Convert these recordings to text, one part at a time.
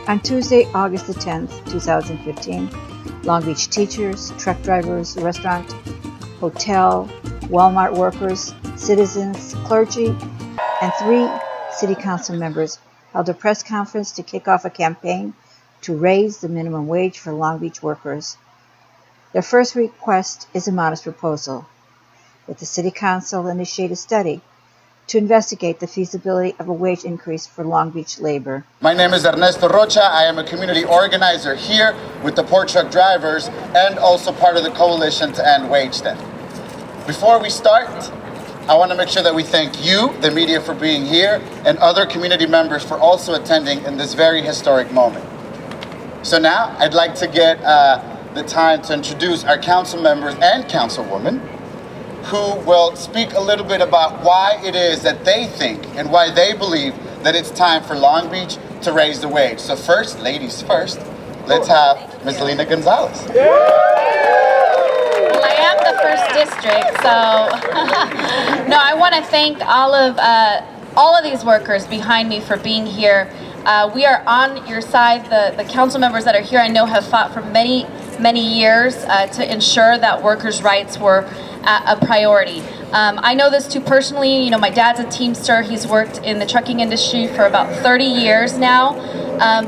On Tuesday, August the 10th, 2015, Long Beach teachers, truck drivers, restaurant, hotel, Walmart workers, citizens, clergy, and 3 city council members held a press conference to kick off a campaign to raise the minimum wage for Long Beach workers. Their first request is a modest proposal, that the city council initiate a study to investigate the feasibility of a wage increase for Long Beach labor. My name is Ernesto Rocha. I am a community organizer here with the Port Truck Drivers and also part of the coalition to end wage theft. Before we start, I want to make sure that we thank you, the media, for being here, and other community members for also attending in this very historic moment. So now I'd like to get the time to introduce our council members and councilwoman, who will speak a little bit about why it is that they think and why they believe that it's time for Long Beach to raise the wage. So first, ladies first, let's have Ms. Lena Gonzales. Well, I am the first district, so no, I want to thank all of these workers behind me for being here. We are on your side. The council members that are here, I know, have fought for many years to ensure that workers' rights were a priority. I know this too personally. You know, my dad's a Teamster. He's worked in the trucking industry for about 30 years now.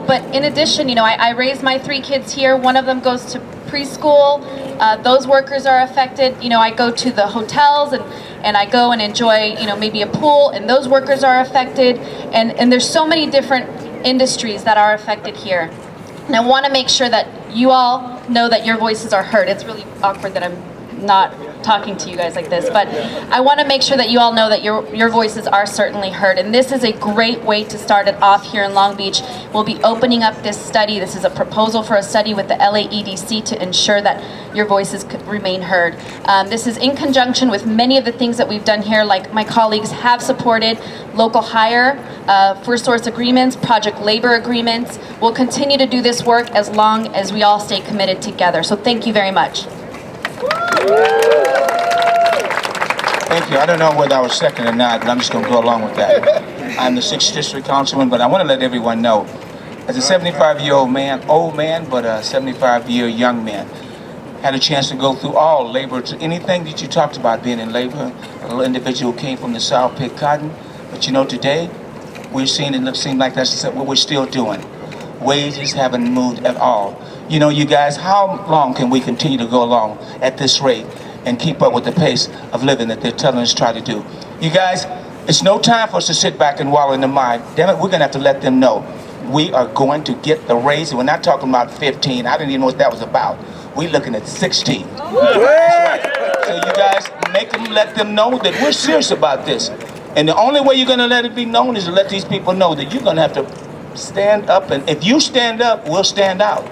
But in addition, you know, I raised my 3 kids here. One of them goes to preschool. Those workers are affected. You know, I go to the hotels and I go and enjoy, you know, maybe a pool, and those workers are affected. And there's so many different industries that are affected here. And I want to make sure that you all know that your voices are heard. It's really awkward that I'm not talking to you guys like this, but I want to make sure that you all know that your voices are certainly heard, and this is a great way to start it off here in Long Beach. We'll be opening up this study. This is a proposal for a study with the LAEDC to ensure that your voices could remain heard. This is in conjunction with many of the things that we've done here, like my colleagues have supported local hire, first source agreements, project labor agreements. We'll continue to do this work as long as we all stay committed together. So thank you very much. Thank you. I don't know whether I was second or not, but I'm just going to go along with that. I'm the 6th District Councilman, but I want to let everyone know, as a 75-year-old man, old man, but a 75-year young man, had a chance to go through all labor, to anything that you talked about being in labor. A little individual came from the South, picked cotton, but you know, today, we're seeing it seem like that's what we're still doing. Wages haven't moved at all. You know, you guys, how long can we continue to go along at this rate and keep up with the pace of living that they're telling us to try to do? You guys, it's no time for us to sit back and wallow in the mud. Damn it, we're going to have to let them know we are going to get the raise. We're not talking about 15. I didn't even know what that was about. We're looking at 16. That's right. So you guys, let them know that we're serious about this. And the only way you're going to let it be known is to let these people know that you're going to have to stand up. And if you stand up, we'll stand out.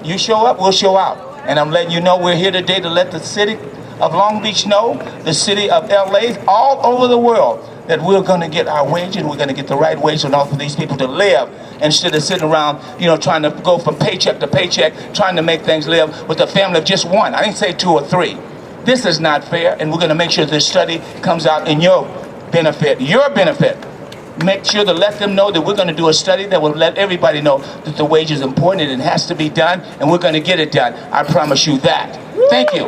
You show up, we'll show out. And I'm letting you know we're here today to let the city of Long Beach know, the city of LA, all over the world, that we're going to get our wages. We're going to get the right wage in order for these people to live, instead of sitting around, you know, trying to go from paycheck to paycheck, trying to make things live with a family of just one. I didn't say 2 or 3. This is not fair, and we're going to make sure this study comes out in your benefit. Your benefit. Make sure to let them know that we're going to do a study that will let everybody know that the wage is important and it has to be done, and we're going to get it done. I promise you that. Thank you.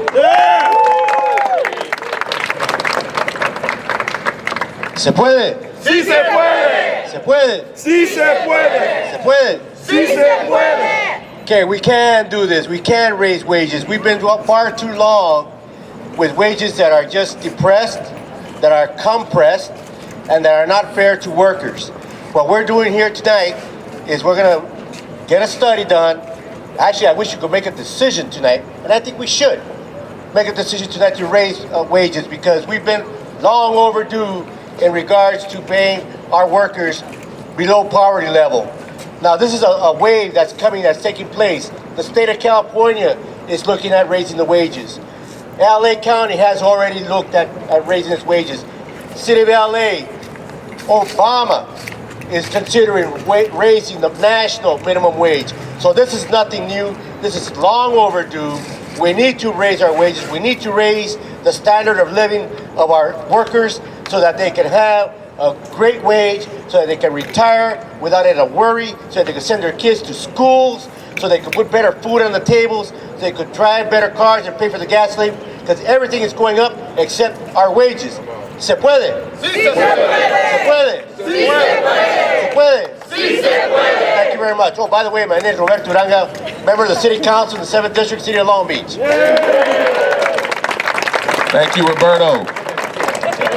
¿Se puede? ¡Sí se puede! ¿Se puede? ¡Sí se puede! ¿Se puede? ¡Sí se puede! Okay, we can do this. We can raise wages. We've been far too long with wages that are just depressed, that are compressed, and that are not fair to workers. What we're doing here tonight is we're going to get a study done. Actually, I wish we could make a decision tonight, and I think we should make a decision tonight to raise wages, because we've been long overdue in regards to paying our workers below poverty level. Now, this is a wave that's coming, that's taking place. The state of California is looking at raising the wages. LA County has already looked at raising its wages. City of LA, Obama is considering raising the national minimum wage. So this is nothing new. This is long overdue. We need to raise our wages. We need to raise the standard of living of our workers so that they can have a great wage so that they can retire without any worry, so that they can send their kids to schools, so they could put better food on the tables, so they could drive better cars and pay for the gasoline, because everything is going up except our wages. ¿Se puede? Sí se puede. ¿Se puede? Sí se puede. ¿Se puede? Sí se puede. Thank you very much. Oh, by the way, my name is Roberto Uranga, member of the City Council in the 7th District, City of Long Beach. Thank you, Roberto.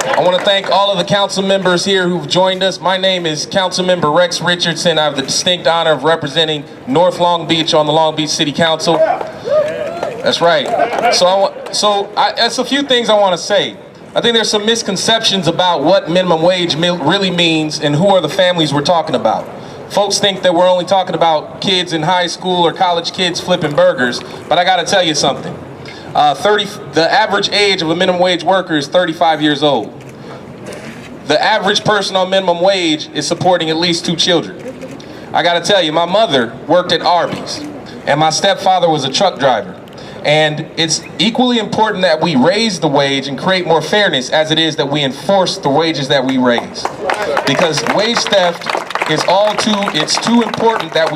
I want to thank all of the council members here who've joined us. My name is Councilmember Rex Richardson. I have the distinct honor of representing North Long Beach on the Long Beach City Council. That's right. That's a few things I want to say. I think there's some misconceptions about what minimum wage really means and who are the families we're talking about. Folks think that we're only talking about kids in high school or college kids flipping burgers, but I got to tell you something. The average age of a minimum wage worker is 35 years old. The average person on minimum wage is supporting at least 2 children. I got to tell you, my mother worked at Arby's, and my stepfather was a truck driver. And it's equally important that we raise the wage and create more fairness as it is that we enforce the wages that we raise. Because wage theft is it's too important that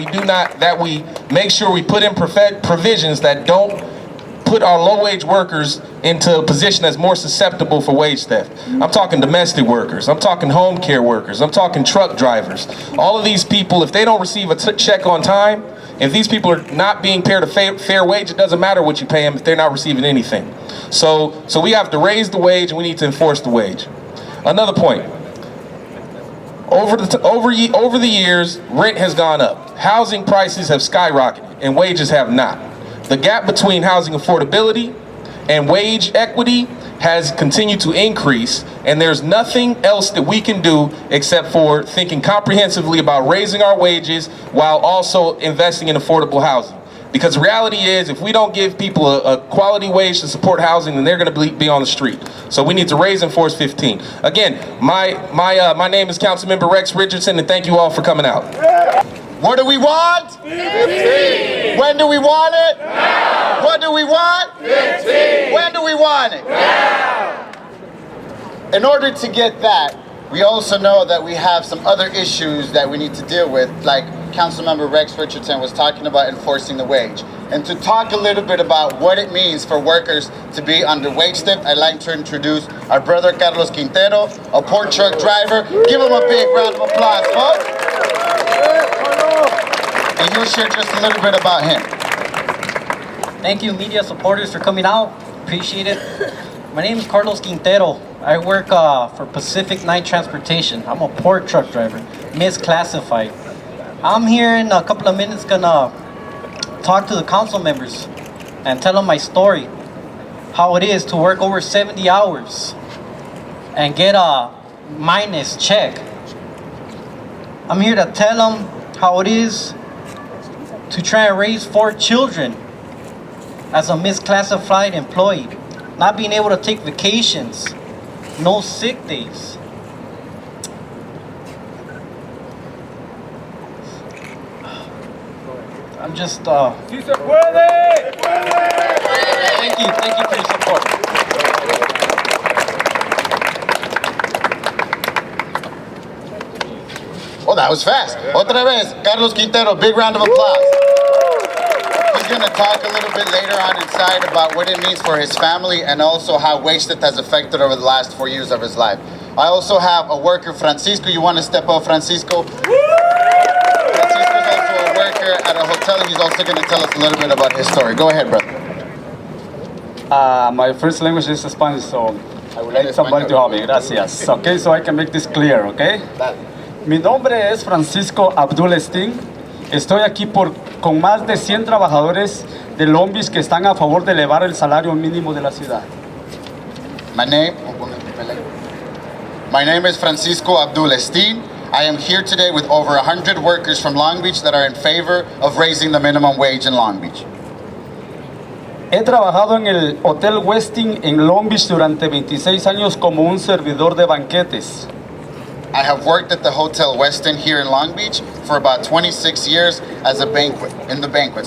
we make sure we put in provisions that don't put our low-wage workers into a position that's more susceptible for wage theft. I'm talking domestic workers, I'm talking home care workers, I'm talking truck drivers. All of these people, if they don't receive a check on time, if these people are not being paid a fair wage, it doesn't matter what you pay them if they're not receiving anything. So we have to raise the wage and we need to enforce the wage. Another point. Over the years, rent has gone up. Housing prices have skyrocketed and wages have not. The gap between housing affordability and wage equity has continued to increase, and there's nothing else that we can do except for thinking comprehensively about raising our wages while also investing in affordable housing. Because the reality is, if we don't give people a quality wage to support housing, then they're going to be on the street. So we need to raise and force 15. Again, my name is Councilmember Rex Richardson, and thank you all for coming out. What do we want? 15. When do we want it? Now. What do we want? 15. When do we want it? Now. In order to get that, we also know that we have some other issues that we need to deal with, like Councilmember Rex Richardson was talking about enforcing the wage. And to talk a little bit about what it means for workers to be under wage theft, I'd like to introduce our brother Carlos Quintero, a port truck driver. Give him a big round of applause, folks. And he'll share just a little bit about him. Thank you, media supporters, for coming out. Appreciate it. My name is Carlos Quintero. I work for Pacific Night Transportation. I'm a port truck driver, misclassified. I'm here in a couple of minutes gonna talk to the council members and tell them my story, how it is to work over 70 hours and get a minus check. I'm here to tell them how it is to try and raise 4 children as a misclassified employee, not being able to take vacations, no sick days. I'm just, ¡Sí se puede! Thank you for your support. Oh, that was fast. Otra vez, Carlos Quintero, big round of applause. He's going to talk a little bit later on inside about what it means for his family and also how wage theft has affected over the last 4 years of his life. I also have a worker, Francisco. You want to step up, Francisco? Francisco's also a worker at a hotel, and he's also going to tell us a little bit about his story. Go ahead, brother. My first language is Spanish, so I would like somebody to help me. Gracias. Okay, so I can make this clear, okay? Mi nombre es Francisco Abdul. Estoy aquí con más de 100 trabajadores de Long Beach que están a favor de elevar el salario mínimo de la ciudad. My name is Francisco Abdul. I am here today with over 100 workers from Long Beach that are in favor of raising the minimum wage in Long Beach. He trabajado en el Hotel Westin en Long Beach durante 26 años como un servidor de banquetes. I have worked at the Hotel Westin here in Long Beach for about 26 years as a banquets,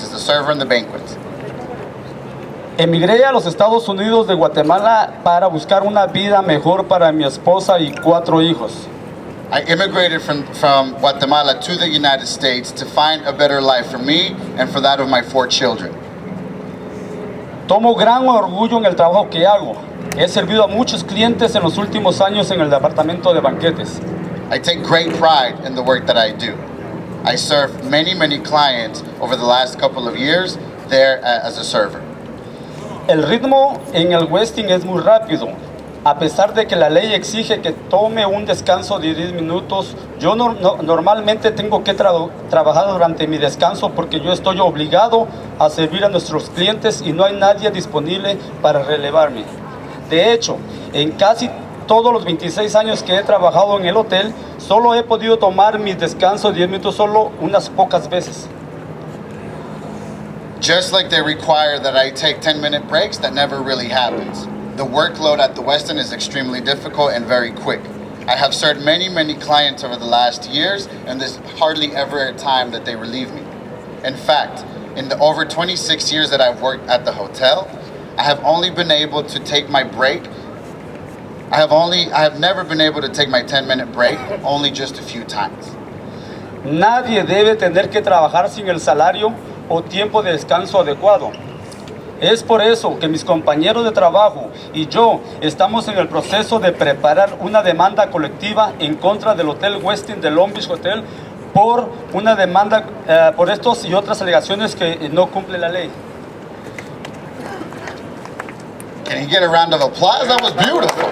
as a server in the banquets. Emigré a los Estados Unidos de Guatemala para buscar una vida mejor para mi esposa y 4 hijos. I immigrated from Guatemala to the United States to find a better life for me and for that of my 4 children. Tomo gran orgullo en el trabajo que hago. He servido a muchos clientes en los últimos años en el departamento de banquetes. I take great pride in the work that I do. I serve many clients over the last couple of years there as a server. El ritmo en el Westin es muy rápido. A pesar de que la ley exige que tome un descanso de 10 minutos, yo normalmente tengo que trabajar durante mi descanso porque yo estoy obligado a servir a nuestros clientes y no hay nadie disponible para relevarme. De hecho, en casi todos los 26 años que he trabajado en el hotel, solo he podido tomar mi descanso de 10 minutos solo unas pocas veces. Just like they require that I take 10-minute breaks, that never really happens. The workload at the Westin is extremely difficult and very quick. I have served many clients over the last years, and there's hardly ever a time that they relieve me. In fact, in the over 26 years that I've worked at the hotel, I have only been able to take my break. I have never been able to take my 10-minute break, only just a few times. Nadie debe tener que trabajar sin el salario o tiempo de descanso adecuado. Es por eso que mis compañeros de trabajo y yo estamos en el proceso de preparar una demanda colectiva en contra del Hotel Westin de Long Beach Hotel por una demanda por estos y otras alegaciones que no cumple la ley. Can you get a round of applause? That was beautiful.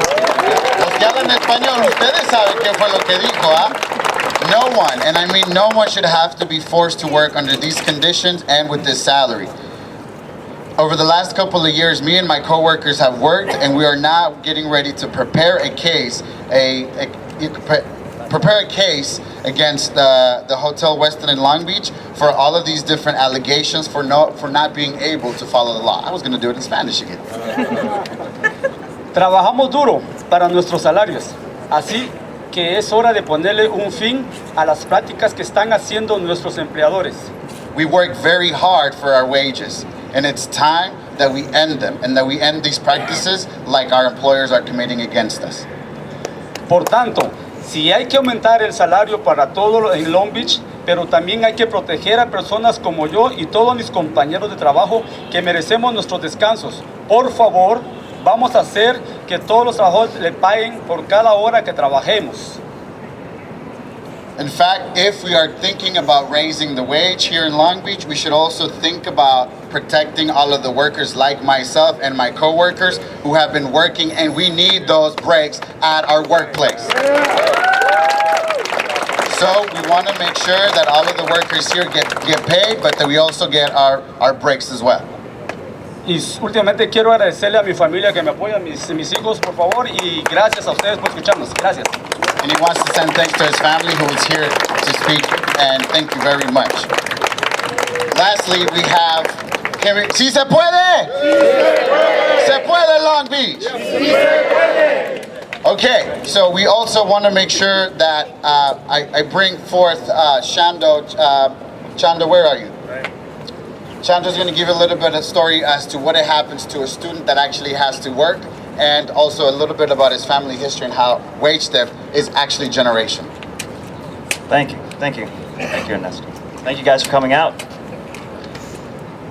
Los que hablan español, ustedes saben qué fue lo que dijo, ¿ah? No one, and I mean no one, should have to be forced to work under these conditions and with this salary. Over the last couple of years, me and my coworkers have worked, and we are now getting ready to prepare a case, against the Hotel Westin in Long Beach for all of these different allegations for not being able to follow the law. I was going to do it in Spanish again. Trabajamos duro para nuestros salarios, así que es hora de ponerle un fin a las prácticas que están haciendo nuestros empleadores. We work very hard for our wages, and it's time that we end them, and that we end these practices like our employers are committing against us. Por tanto, si hay que aumentar el salario para todo en Long Beach, pero también hay que proteger a personas como yo y todos mis compañeros de trabajo que merecemos nuestros descansos. Por favor, vamos a hacer que todos los trabajadores le paguen por cada hora que trabajemos. In fact, if we are thinking about raising the wage here in Long Beach, we should also think about protecting all of the workers like myself and my coworkers who have been working, and we need those breaks at our workplace. So we want to make sure that all of the workers here get paid, but that we also get our breaks as well. Y últimamente quiero agradecerle a mi familia que me apoya, mis hijos, por favor, y gracias a ustedes por escucharnos. Gracias. And he wants to send thanks to his family who is here to speak, and thank you very much. Lastly, we have, ¿Sí se puede? Se puede, Long Beach. Okay, so we also want to make sure that I bring forth Chando. Chando, where are you? Chando's going to give you a little bit of story as to what happens to a student that actually has to work, and also a little bit about his family history and how wage theft is actually generational. Thank you, Ernesto. Thank you guys for coming out.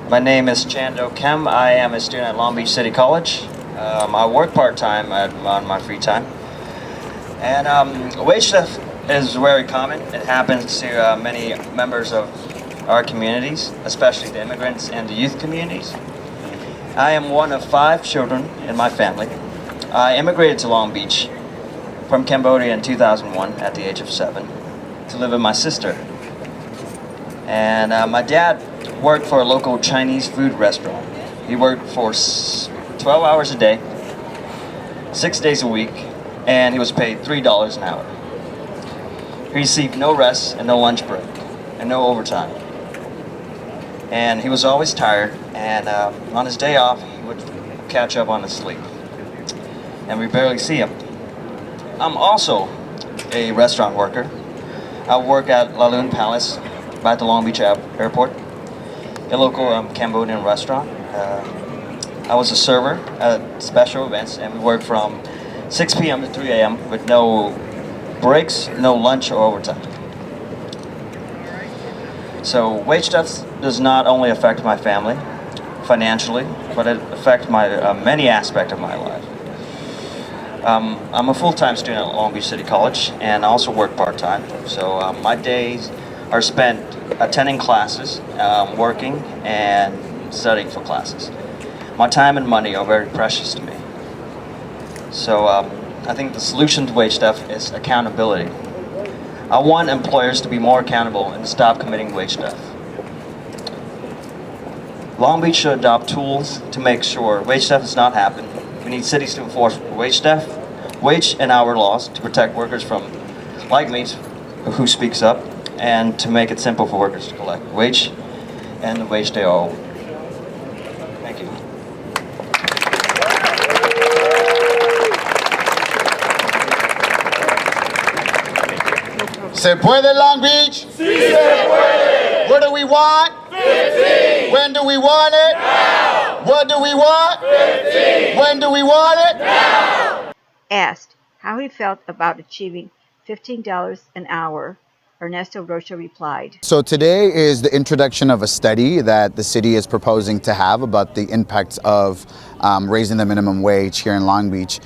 My name is Chando Kem. I am a student at Long Beach City College. I work part-time on my free time. And wage theft is very common. It happens to many members of our communities, especially the immigrants and the youth communities. I am one of 5 children in my family. I immigrated to Long Beach from Cambodia in 2001 at the age of 7 to live with my sister. And my dad worked for a local Chinese food restaurant. He worked for 12 hours a day, 6 days a week, and he was paid $3 an hour. He received no rest and no lunch break and no overtime. And he was always tired, and on his day off, he would catch up on his sleep. And we barely see him. I'm also a restaurant worker. I work at La Lune Palace by the Long Beach Airport, a local Cambodian restaurant. I was a server at special events, and we worked from 6 p.m. to 3 a.m. with no breaks, no lunch or overtime. So wage theft does not only affect my family financially, but it affects my many aspects of my life. I'm a full-time student at Long Beach City College and also work part-time. So my days are spent attending classes, working, and studying for classes. My time and money are very precious to me. So I think the solution to wage theft is accountability. I want employers to be more accountable and stop committing wage theft. Long Beach should adopt tools to make sure wage theft does not happen. We need cities to enforce wage theft, wage and hour laws to protect workers from, like me, who speaks up, and to make it simple for workers to collect wage and the wage they owe. Thank you. ¿Se puede, Long Beach? Sí se puede. What do we want? 15. When do we want it? Now. What do we want? 15. When do we want it? Now. Asked how he felt about achieving $15 an hour, Ernesto Rocha replied, So today is the introduction of a study that the city is proposing to have about the impacts of raising the minimum wage here in Long Beach.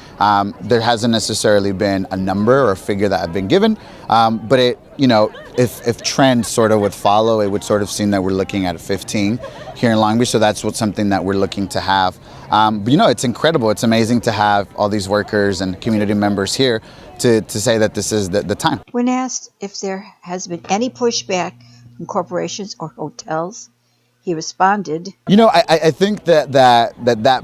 There hasn't necessarily been a number or figure that have been given, but it, if trends sort of would follow, it would sort of seem that we're looking at 15 here in Long Beach. So that's something that we're looking to have. But it's incredible. It's amazing to have all these workers and community members here to say that this is the time. when asked if there has been any pushback from corporations or hotels, he responded, I think that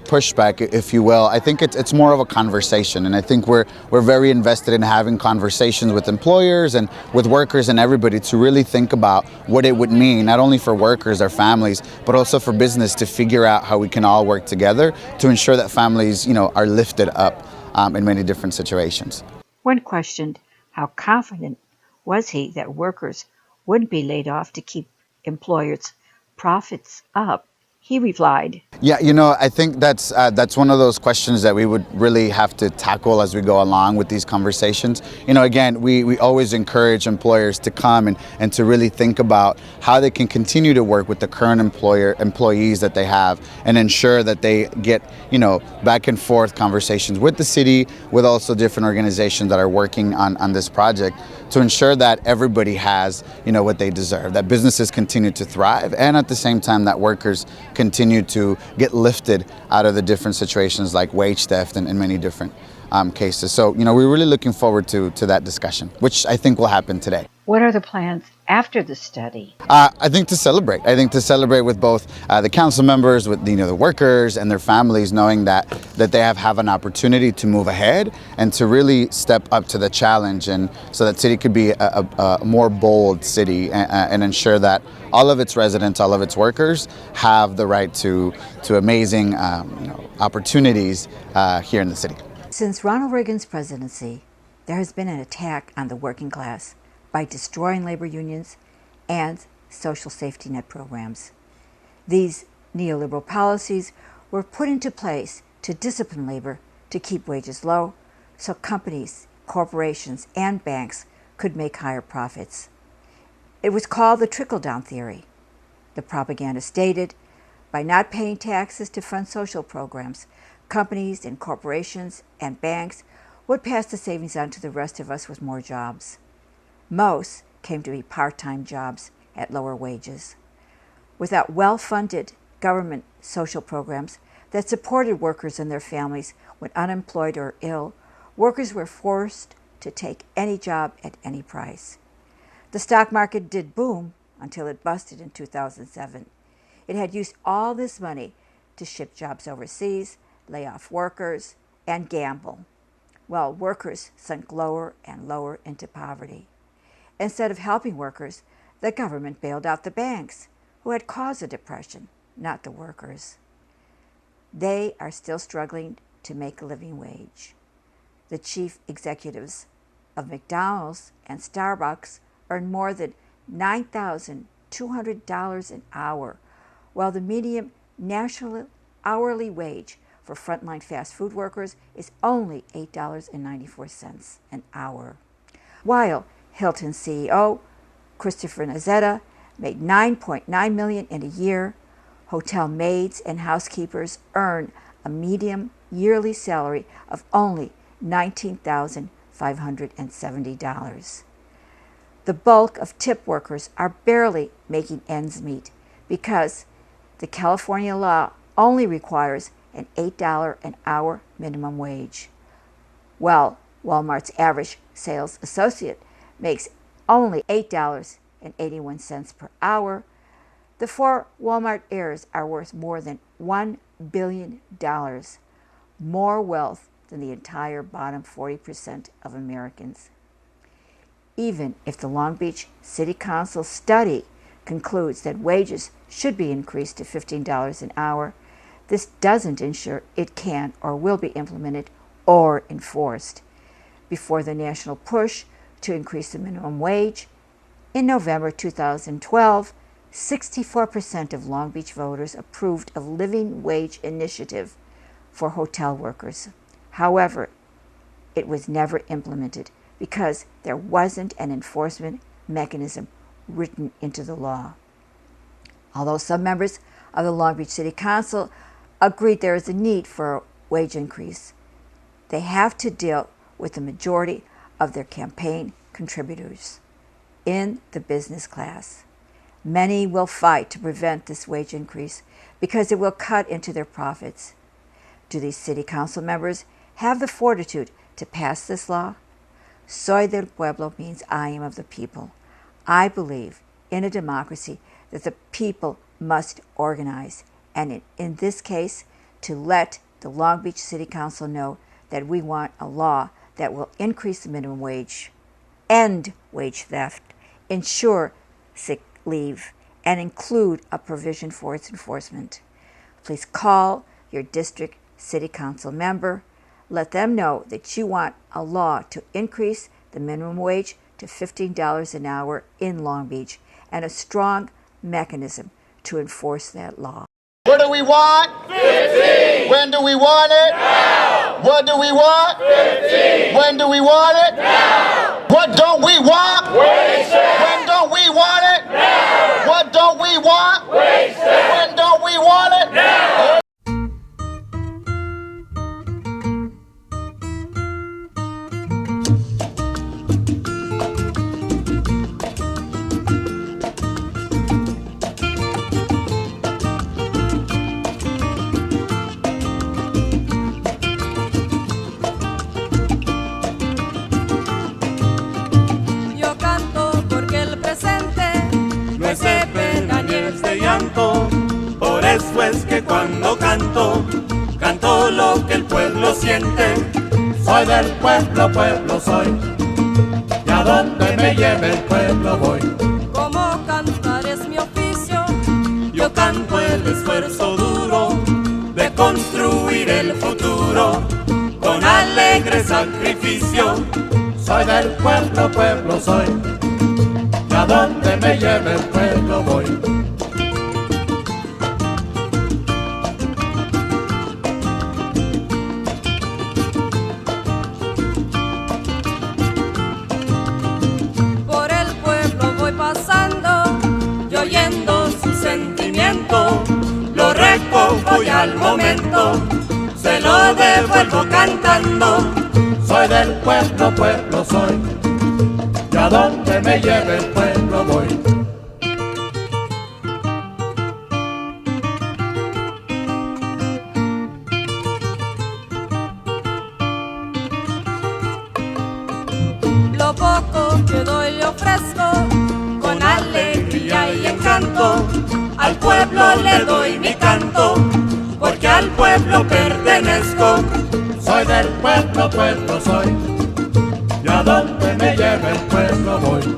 pushback, if you will, I think it's more of a conversation, and I think we're very invested in having conversations with employers and with workers and everybody to really think about what it would mean, not only for workers, our families, but also for business to figure out how we can all work together to ensure that families, are lifted up in many different situations. when questioned how confident was he that workers wouldn't be laid off to keep employers' profits up, he replied, Yeah, I think that's one of those questions that we would really have to tackle as we go along with these conversations. Again, we always encourage employers to come and to really think about how they can continue to work with the current employees that they have and ensure that they get, back and forth conversations with the city, with also different organizations that are working on this project to ensure that everybody has, what they deserve, that businesses continue to thrive, and at the same time that workers continue to get lifted out of the different situations like wage theft and in many different cases. So, we're really looking forward to that discussion, which I think will happen today. what are the plans after the study? I think to celebrate. I think to celebrate with both the council members, with the workers and their families, knowing that they have an opportunity to move ahead and to really step up to the challenge, and so that city could be a more bold city and ensure that all of its residents, all of its workers have the right to amazing opportunities here in the city. Since Ronald Reagan's presidency, there has been an attack on the working class by destroying labor unions and social safety net programs. These neoliberal policies were put into place to discipline labor to keep wages low so companies, corporations, and banks could make higher profits. It was called the trickle-down theory. The propaganda stated, by not paying taxes to fund social programs, companies and corporations and banks would pass the savings on to the rest of us with more jobs. Most came to be part-time jobs at lower wages. Without well-funded government social programs that supported workers and their families when unemployed or ill, workers were forced to take any job at any price. The stock market did boom until it busted in 2007. It had used all this money to ship jobs overseas, lay off workers, and gamble, while workers sunk lower and lower into poverty. Instead of helping workers, the government bailed out the banks, who had caused the depression, not the workers. They are still struggling to make a living wage. The chief executives of McDonald's and Starbucks earn more than $9,200 an hour, while the median national hourly wage for frontline fast food workers is only $8.94 an hour. while Hilton CEO Christopher Nazzetta made $9.9 million in a year. Hotel maids and housekeepers earn a median yearly salary of only $19,570. The bulk of tip workers are barely making ends meet because the California law only requires an $8 an hour minimum wage. While Walmart's average sales associate makes only $8.81 per hour, the 4 Walmart heirs are worth more than $1 billion, more wealth than the entire bottom 40% of Americans. Even if the Long Beach City Council study concludes that wages should be increased to $15 an hour, this doesn't ensure it can or will be implemented or enforced. Before the national push to increase the minimum wage, in November 2012, 64% of Long Beach voters approved of living wage initiative for hotel workers. However, it was never implemented because there wasn't an enforcement mechanism written into the law. Although some members of the Long Beach City Council agreed there is a need for a wage increase, they have to deal with the majority of their campaign contributors in the business class. Many will fight to prevent this wage increase because it will cut into their profits. Do these city council members have the fortitude to pass this law? Soy del pueblo means I am of the people. I believe in a democracy that the people must organize, and in this case, to let the Long Beach City Council know that we want a law that will increase the minimum wage, end wage theft, ensure sick leave, and include a provision for its enforcement. Please call your district city council member. Let them know that you want a law to increase the minimum wage to $15 an hour in Long Beach and a strong mechanism to enforce that law. What do we want? 15. When do we want it? Now. What do we want? 15. When do we want it? Now. What don't we want? Wasted. When don't we want it? Now. What don't we want? Wasted. When don't we want it? Now. Por eso es que cuando canto, canto lo que el pueblo siente. Soy del pueblo, pueblo soy, y a donde me lleve el pueblo voy. Como cantar es mi oficio, yo canto el esfuerzo duro de construir el futuro con alegre sacrificio. Soy del pueblo, pueblo soy, y a donde me lleve el pueblo voy. Lo recojo y al momento se lo devuelvo cantando. Soy del pueblo, pueblo soy, y a donde me lleve el pueblo voy. Lo poco que doy le ofrezco con alegría y encanto. Al pueblo le doy mi canto, porque al pueblo pertenezco. Soy del pueblo, pueblo soy,